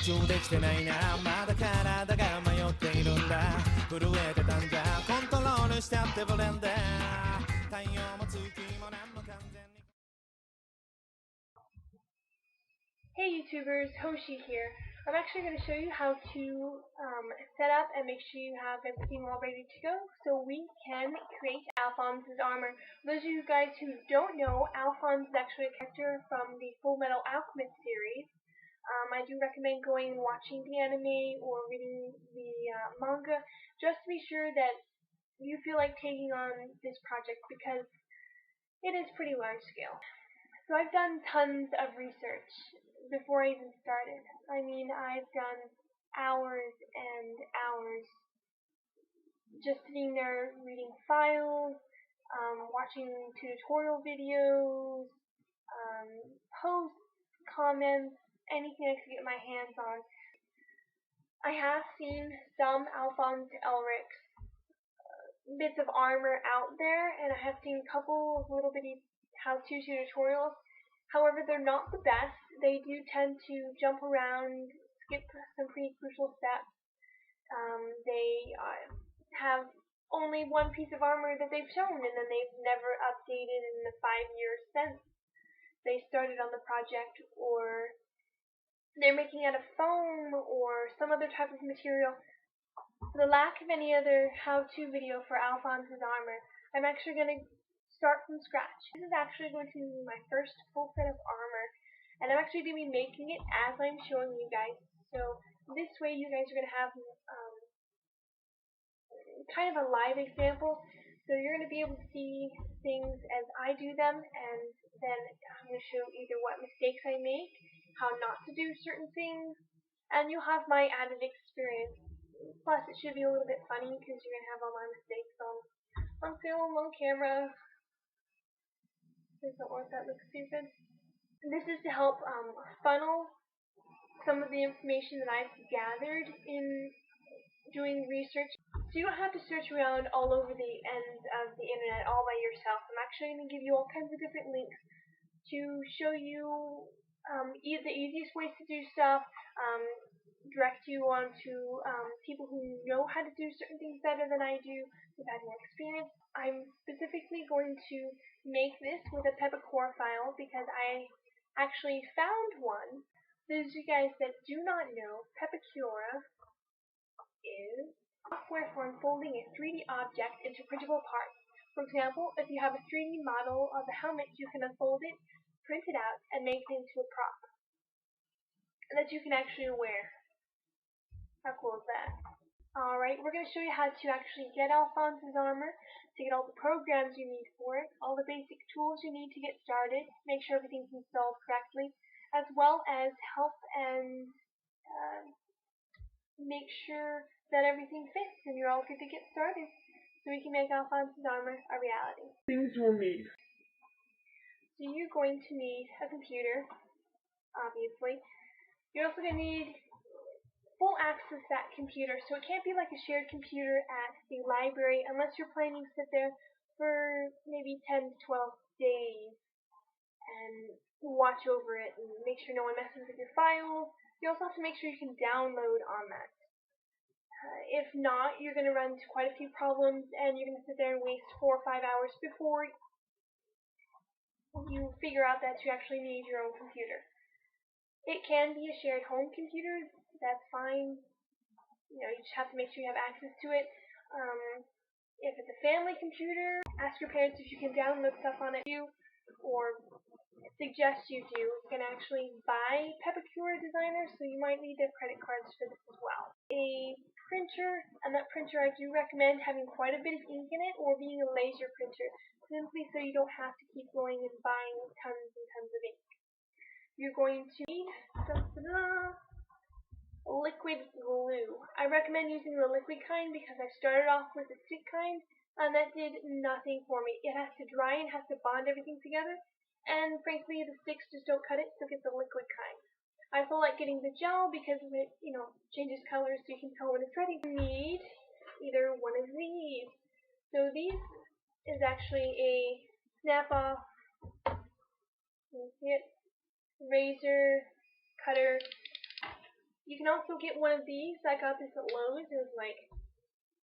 中できてないなまだ体が迷っているんだ震えてたんだコントロールしちゃってブレンダー太陽も月も何も完全に Hey YouTubers, Hoshi here. I'm actually going to show you how to set up and make sure you have everything all ready to go so we can create Alphonse's armor. For those of you guys who don't know, Alphonse is actually a character from the Full Metal Alchemist series. I do recommend going and watching the anime or reading the manga just to be sure that you feel like taking on this project because it is pretty large scale. So I've done tons of research before I even started. I mean, I've done hours and hours just sitting there reading files, watching tutorial videos, posts, comments, anything I could get my hands on. I have seen some Alphonse Elric's bits of armor out there, and I have seen a couple of little bitty how-to tutorials. However, they're not the best. They do tend to jump around, skip some pretty crucial steps. They have only one piece of armor that they've shown, and then they've never updated in the 5 years since they started on the project, or they're making out of foam or some other type of material. For the lack of any other how-to video for Alphonse's armor, I'm actually going to start from scratch. This is actually going to be my first full set of armor, and I'm actually going to be making it as I'm showing you guys. So this way you guys are going to have kind of a live example. So you're going to be able to see things as I do them, and then I'm going to show either what mistakes I make, how not to do certain things, and you'll have my added experience. Plus, it should be a little bit funny because you're going to have all my mistakes on film, on camera. Please don't want that to look stupid. This is to help funnel some of the information that I've gathered in doing research. So you don't have to search around all over the ends of the internet all by yourself. I'm actually going to give you all kinds of different links to show you the easiest ways to do stuff, direct you onto people who know how to do certain things better than I do, who've had more experience. I'm specifically going to make this with a Pepakura file because I actually found one. Those of you guys that do not know, Pepakura is software for unfolding a 3D object into printable parts. For example, if you have a 3D model of a helmet, you can unfold it, print it out, and make it into a prop that you can actually wear. How cool is that? Alright, we're going to show you how to actually get Alphonse's armor, to get all the programs you need for it, all the basic tools you need to get started, make sure everything's installed correctly, as well as help and make sure that everything fits and you're all good to get started so we can make Alphonse's armor a reality. Things we'll need. So you're going to need a computer, obviously. You're also going to need full access to that computer, so it can't be like a shared computer at the library unless you're planning to sit there for maybe 10 to 12 days and watch over it and make sure no one messes with your files. You also have to make sure you can download on that. If not, you're going to run into quite a few problems and you're going to sit there and waste 4 or 5 hours before you figure out that you actually need your own computer. It can be a shared home computer, that's fine. You know, you just have to make sure you have access to it. If it's a family computer, ask your parents if you can download stuff on it too, or suggest you do. You can actually buy Peppercorn Designer, so you might need their credit cards for this as well. A printer, and that printer I do recommend having quite a bit of ink in it, or being a laser printer, simply so you don't have to keep going and buying tons and tons of ink. You're going to need liquid glue. I recommend using the liquid kind because I started off with the stick kind and that did nothing for me. It has to dry and has to bond everything together, and frankly the sticks just don't cut it, so get the liquid kind. I also like getting the gel because it, changes colors so you can tell when it's ready. You need either one of these. So these is actually a snap-off, you see it, razor cutter You can also get one of these. I got this at Lowe's. It was like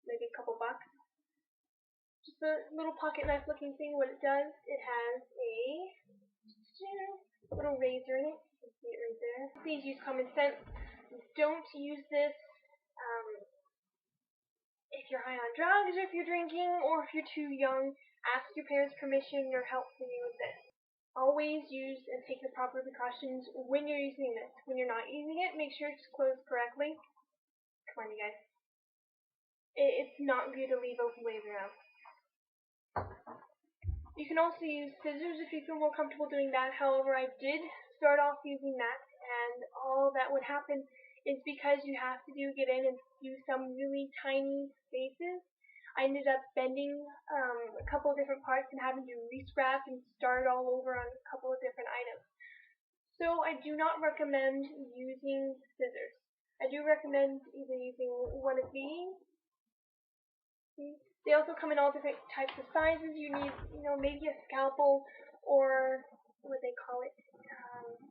maybe a couple bucks. Just a little pocket knife looking thing. What it does, it has a little razor in it. You can see it right there. Please use common sense. Don't use this if you're high on drugs, or if you're drinking, or if you're too young. Ask your parents' permission or help for you with this. Always use and take the proper precautions when you're using this. When you're not using it, make sure it's closed correctly. Come on, you guys. It's not good to leave open ways around. You can also use scissors if you feel more comfortable doing that. However, I did start off using that, and all that would happen is because you have to get in and do some really tiny spaces. I ended up bending a couple of different parts and having to re-scrap and start all over on a couple of different items. So I do not recommend using scissors. I do recommend either using one of these. They also come in all different types of sizes. You need, maybe a scalpel or what they call it,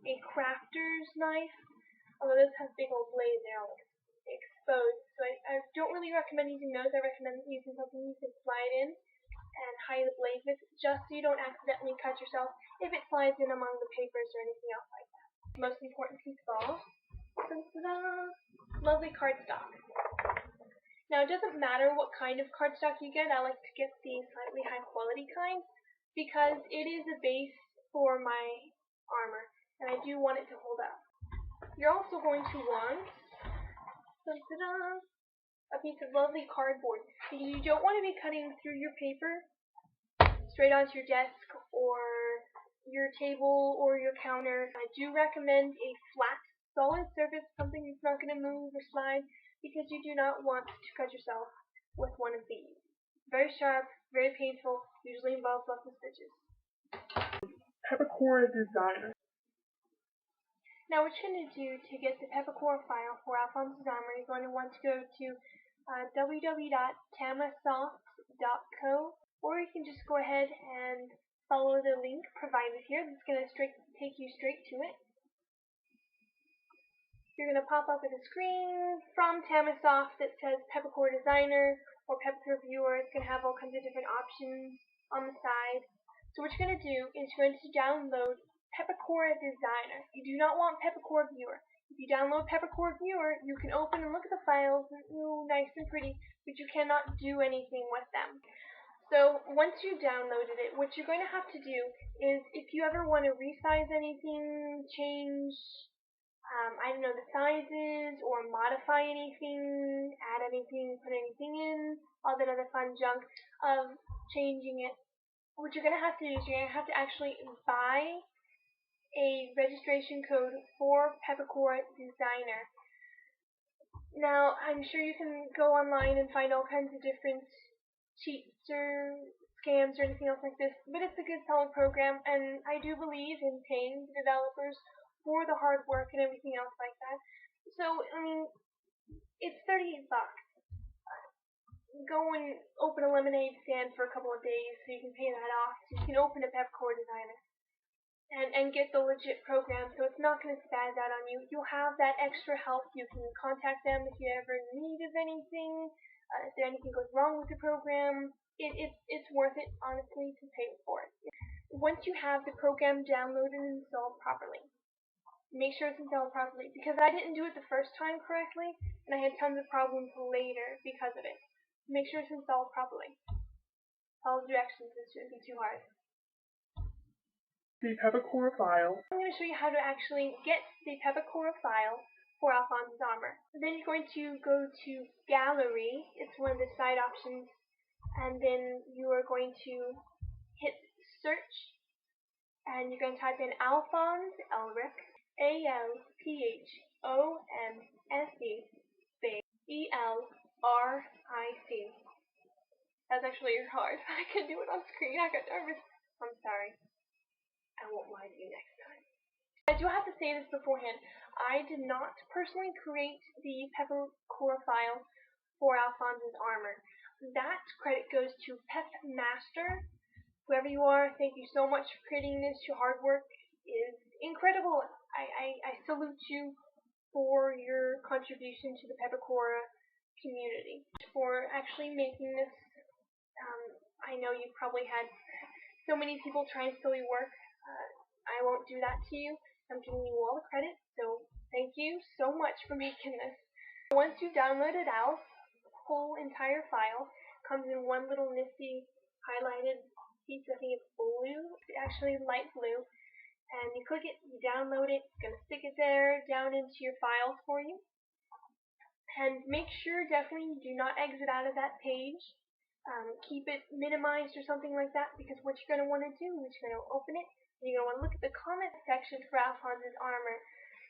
a crafter's knife. Although those have big old blades, they're all exposed. So I don't really recommend using those. I recommend using something you can slide in and hide the blade with, just so you don't accidentally cut yourself if it slides in among the papers or anything else like that. The most important piece of all, lovely cardstock. Now, it doesn't matter what kind of cardstock you get. I like to get the slightly high quality kind because it is a base for my armor, and I do want it to hold up. You're also going to want a piece of lovely cardboard. You don't want to be cutting through your paper straight onto your desk or your table or your counter. I do recommend a flat, solid surface, something that's not going to move or slide, because you do not want to cut yourself with one of these. Very sharp, very painful, usually involves lots of stitches. Peppercorn Designer. Now what you're going to do to get the Pepakura file for Alphonse's armor, you're going to want to go to www.tamasoft.co, or you can just go ahead and follow the link provided here. That's going to take you straight to it. You're going to pop up with a screen from Tamasoft that says Peppercorn Designer or Peppercorn Viewer. It's going to have all kinds of different options on the side. So what you're going to do is you're going to download Peppercorn Designer. You do not want Peppercorn Viewer. If you download Peppercorn Viewer, you can open and look at the files, nice and pretty, but you cannot do anything with them. So once you've downloaded it, what you're going to have to do is, if you ever want to resize anything, change the sizes, or modify anything, add anything, put anything in, all that other fun junk of changing it, what you're going to have to do is you're going to have to actually buy a registration code for Peppercorn Designer. Now, I'm sure you can go online and find all kinds of different cheats or scams or anything else like this, but it's a good solid program, and I do believe in paying the developers for the hard work and everything else like that. So, it's $38. Go and open a lemonade stand for a couple of days so you can pay that off. So you can open a Peppercorn Designer and get the legit program, so it's not going to spaz out on you. You'll have that extra help. You can contact them if you ever need of anything. If anything goes wrong with the program, it's worth it, honestly, to pay for it. Once you have the program downloaded and installed properly, make sure it's installed properly, because I didn't do it the first time correctly, and I had tons of problems later because of it. Make sure it's installed properly. Follow the directions, it shouldn't be too hard. The Peppercorn file. I'm going to show you how to actually get the Pepakura file for Alphonse's armor. Then you're going to go to Gallery, it's one of the side options, and then you are going to hit search, and you're going to type in Alphonse Elric, ALPHONSE space ELRIC. That's actually hard. I can do it on screen. I got nervous. I'm sorry. I won't lie to you next time. I do have to say this beforehand. I did not personally create the Pepakura file for Alphonse's armor. That credit goes to Pep Master. Whoever you are, thank you so much for creating this. Your hard work is incredible. I salute you for your contribution to the Pepakura community, for actually making this. I know you've probably had so many people try and steal your work. I won't do that to you. I'm giving you all the credit, so thank you so much for making this. Once you download it out, the whole entire file comes in one little nifty highlighted piece. I think it's blue, actually light blue. And you click it, you download it, it's going to stick it there down into your files for you. And make sure definitely you do not exit out of that page. Keep it minimized or something like that, because what you're going to want to do is you're going to open it, and you're going to want to look at the comment section for Alphonse's armor.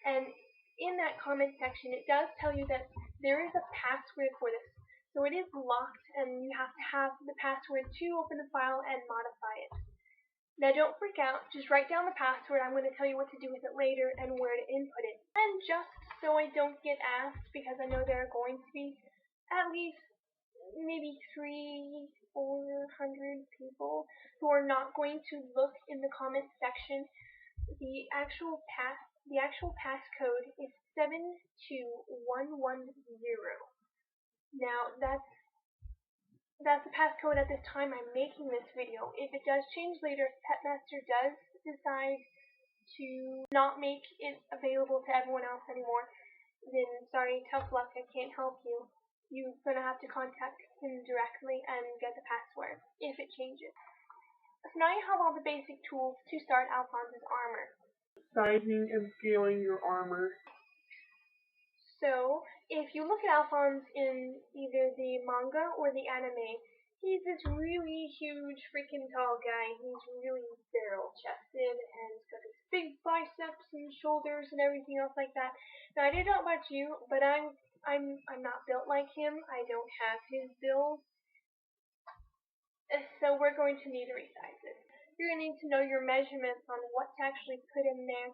And in that comment section, it does tell you that there is a password for this. So it is locked, and you have to have the password to open the file and modify it. Now don't freak out, just write down the password. I'm going to tell you what to do with it later and where to input it. And just so I don't get asked, because I know there are going to be at least maybe 300-400 people who are not going to look in the comment section, the actual passcode is 72110. Now that's the passcode at this time I'm making this video. If it does change later, if Petmaster does decide to not make it available to everyone else anymore, then sorry, tough luck, I can't help you. You're going to have to contact him directly and get the password if it changes. So now you have all the basic tools to start Alphonse's armor. Sizing and scaling your armor. So, if you look at Alphonse in either the manga or the anime, he's this really huge freaking tall guy. He's really barrel-chested and he's got his big biceps and shoulders and everything else like that. Now, I don't know about you, but I'm not built like him. I don't have his build. So we're going to need to resize this. You're going to need to know your measurements on what to actually put in there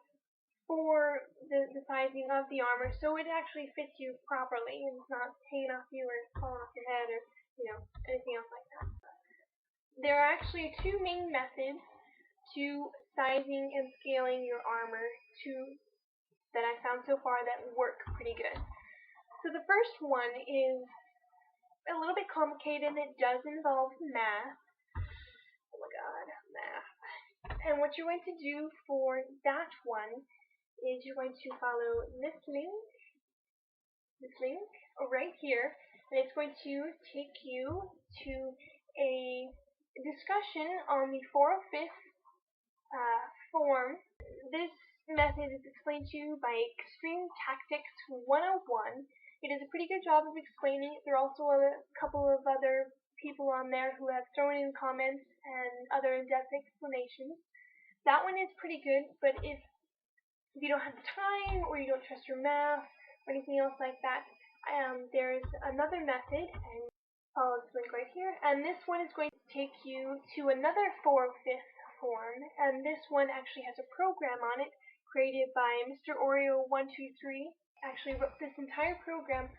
for the sizing of the armor, so it actually fits you properly and it's not hanging off you or falling off your head or anything else like that. There are actually two main methods to sizing and scaling your armor that I found so far that work pretty good. So the first one is a little bit complicated and it does involve math. Oh my god, math. And what you're going to do for that one is you're going to follow this link right here, and it's going to take you to a discussion on the 405th form. This method is explained to you by Extreme Tactics 101. It is a pretty good job of explaining it. There are also a couple of other people on there who have thrown in comments and other in-depth explanations. That one is pretty good, but if you don't have the time or you don't trust your math or anything else like that, there's another method, and follow this link right here, and this one is going to take you to another 405th form, and this one actually has a program on it created by Mr. Oreo123. Actually wrote this entire program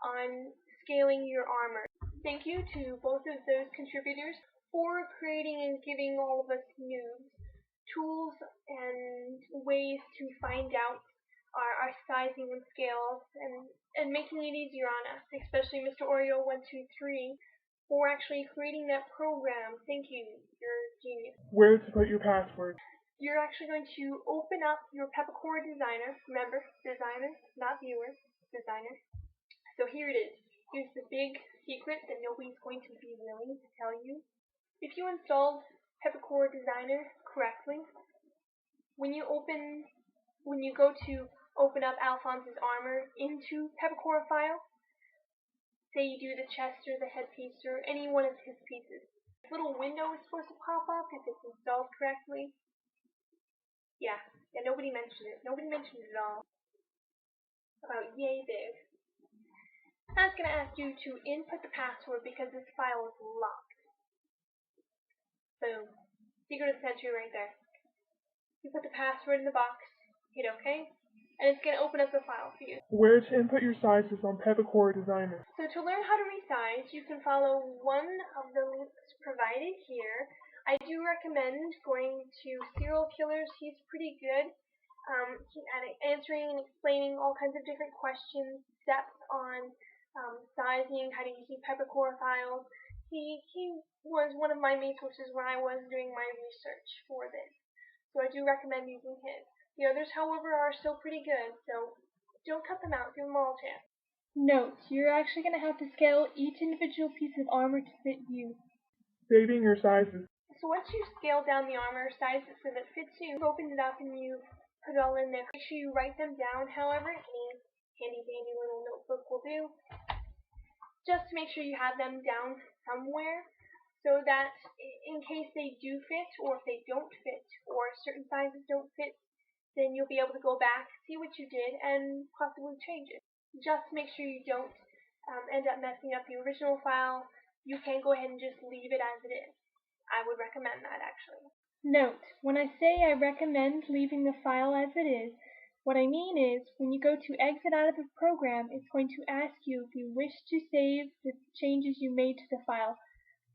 on scaling your armor. Thank you to both of those contributors for creating and giving all of us noobs tools and ways to find out our sizing and scales and making it easier on us, especially Mr. Oreo123 for actually creating that program. Thank you, you're a genius. Where to put your password. You're actually going to open up your Peppercorn Designer. Remember, designer, not viewer, designer. So here it is. Here's the big secret that nobody's going to be willing to tell you. If you installed Peppercorn Designer correctly, when you go to open up Alphonse's armor into Pepakura file, say you do the chest or the headpiece or any one of his pieces, this little window is supposed to pop up if it's installed correctly. Yeah, nobody mentioned it. Nobody mentioned it at all. About yay big. That's going to ask you to input the password because this file is locked. Boom. Secret of the century right there. You put the password in the box, hit OK, and it's going to open up the file for you. Where to input your sizes on Peppercorn Designer. So to learn how to resize, you can follow one of the links provided here. I do recommend going to Serial Killers. He's pretty good answering and explaining all kinds of different questions, steps on sizing, how to use Peppercorn files. He was one of my main sources when I was doing my research for this, so I do recommend using his. The others, however, are still pretty good, so don't cut them out. Give them all a chance. Note: you're actually going to have to scale each individual piece of armor to fit you. Saving your sizes. So once you scale down the armor size so that it fits you, open it up and you put it all in there. Make sure you write them down, however. Any handy dandy little notebook will do. Just to make sure you have them down somewhere so that in case they do fit, or if they don't fit, or certain sizes don't fit, then you'll be able to go back, see what you did, and possibly change it. Just make sure you don't end up messing up the original file. You can go ahead and just leave it as it is. I would recommend that, actually. Note: when I say I recommend leaving the file as it is, what I mean is when you go to exit out of the program, it's going to ask you if you wish to save the changes you made to the file.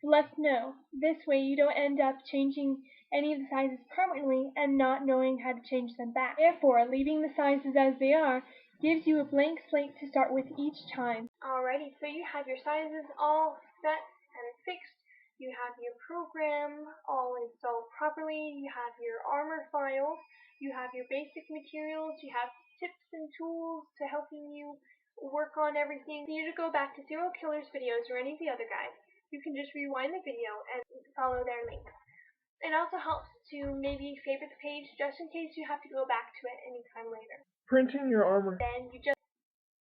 Select no. This way you don't end up changing any of the sizes permanently and not knowing how to change them back. Therefore, leaving the sizes as they are gives you a blank slate to start with each time. Alrighty, so you have your sizes all set and fixed. You have your program all installed properly. You have your armor files. You have your basic materials. You have tips and tools to helping you work on everything. If you need to go back to Serial Killer's videos or any of the other guys, you can just rewind the video and follow their links. It also helps to maybe favorite the page just in case you have to go back to it anytime later. Printing your armor. Then you just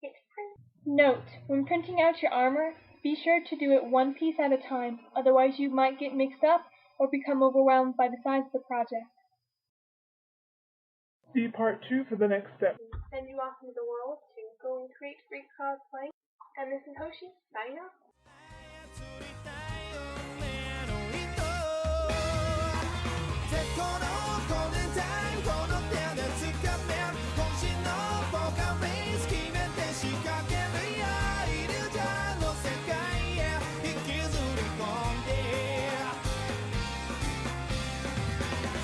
hit print. Note: when printing out your armor, be sure to do it one piece at a time, otherwise you might get mixed up or become overwhelmed by the size of the project. See part 2 for the next step. Send you off into the world to go and create great cosplay. And this is Hoshi, signing off. 操りたい運命の糸絶好のコネタイこの手で掴める渾身のポカリス決めて仕掛けるよイリュージョンの世界へ引きずり込んで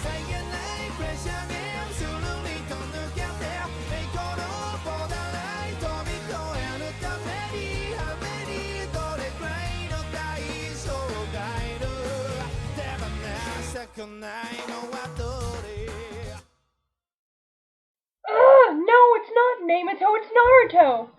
際限ないプレッシャーゲームスルリと抜けて栄光のボーダーライン飛び越えるために羽目にどれくらいの代償がいる手放したくないのはどれ No, it's not Namato, it's Naruto!